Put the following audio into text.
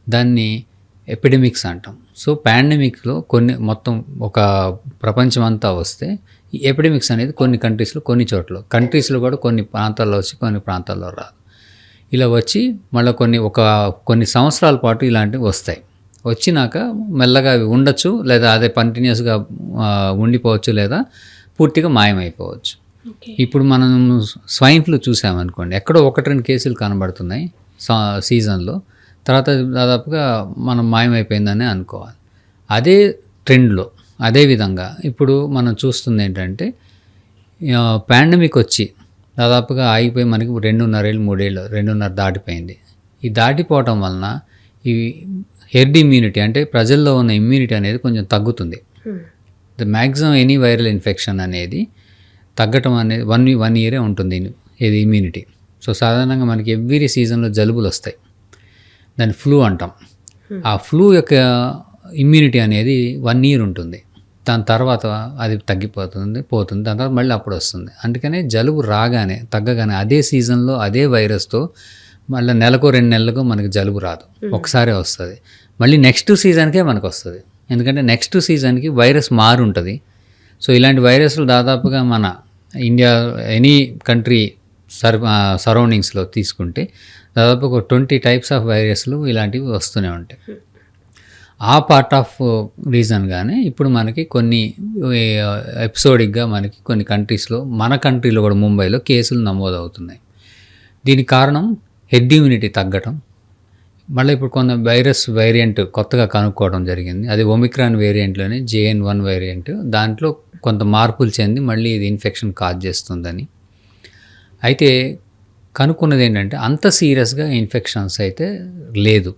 దాన్ని ఎపిడమిక్స్ అంటాం. సో పాండమిక్లో కొన్ని మొత్తం ఒక ప్రపంచం అంతా వస్తే ఈ ఎపిడమిక్స్ అనేది కొన్ని కంట్రీస్లో కొన్ని చోట్ల కంట్రీస్లో కూడా కొన్ని ప్రాంతాల్లో వచ్చి కొన్ని ప్రాంతాల్లో రాదు. ఇలా వచ్చి మళ్ళీ కొన్ని సంవత్సరాల పాటు ఇలాంటివి వస్తాయి. వచ్చినాక మెల్లగా అవి ఉండొచ్చు, లేదా అదే కంటిన్యూస్గా ఉండిపోవచ్చు, లేదా పూర్తిగా మాయమైపోవచ్చు. ఇప్పుడు మనం స్వైన్ ఫ్లూ చూసామనుకోండి, ఎక్కడో 1-2 కేసులు కనబడుతున్నాయి సీజన్లో, తర్వాత దాదాపుగా మనం మాయమైపోయిందని అనుకోవాలి. అదే ట్రెండ్లో అదే విధంగా ఇప్పుడు మనం చూస్తుంది ఏంటంటే పాండమిక్ వచ్చి దాదాపుగా ఆగిపోయి మనకి 2.5 దాటిపోయింది. ఈ దాటిపోవటం వలన ఈ హెర్డ్ ఇమ్యూనిటీ అంటే ప్రజల్లో ఉన్న ఇమ్యూనిటీ అనేది కొంచెం తగ్గుతుంది. The maximum any viral infection అనేది తగ్గటం అనేది 1 ఇయరే ఉంటుంది ఇది ఇమ్యూనిటీ. సో సాధారణంగా మనకి ఎవ్రీ సీజన్లో జలుబులు వస్తాయి, దాన్ని ఫ్లూ అంటాం. ఆ ఫ్లూ యొక్క ఇమ్యూనిటీ అనేది 1 ఇయర్ ఉంటుంది. దాని తర్వాత అది పోతుంది, దాని తర్వాత మళ్ళీ అప్పుడు వస్తుంది. అందుకనే జలుబు తగ్గగానే అదే సీజన్లో అదే వైరస్తో మళ్ళీ నెలకో 2 నెలలకో మనకి జలుబు రాదు, ఒకసారే వస్తుంది. మళ్ళీ నెక్స్ట్ సీజన్కే మనకు వస్తుంది, ఎందుకంటే నెక్స్ట్ సీజన్కి వైరస్ ఉంటుంది. సో ఇలాంటి వైరస్లు దాదాపుగా మన ఇండియా ఎనీ కంట్రీ సరౌండింగ్స్లో తీసుకుంటే దాదాపు ఒక 20 టైప్స్ ఆఫ్ వైరస్లు ఇలాంటివి వస్తూనే ఉంటాయి. ఆ పార్ట్ ఆఫ్ రీజన్గానే ఇప్పుడు మనకి కొన్ని ఎపిసోడిక్గా మనకి కొన్ని కంట్రీస్లో, మన కంట్రీలో కూడా ముంబైలో కేసులు నమోదవుతున్నాయి. దీనికి కారణం హెడ్ ఇమ్యూనిటీ తగ్గటం. మళ్ళీ ఇప్పుడు కొంత వైరస్ వేరియంట్ కొత్తగా కనుక్కోవడం జరిగింది, అది ఒమిక్రాన్ వేరియంట్లోనే JN.1 వేరియంట్. దాంట్లో కొంత మార్పులు చెంది మళ్ళీ ఇది ఇన్ఫెక్షన్ కాజ్ చేస్తుందని. అయితే కనుక్కున్నది ఏంటంటే అంత సీరియస్గా ఇన్ఫెక్షన్స్ అయితే లేదు.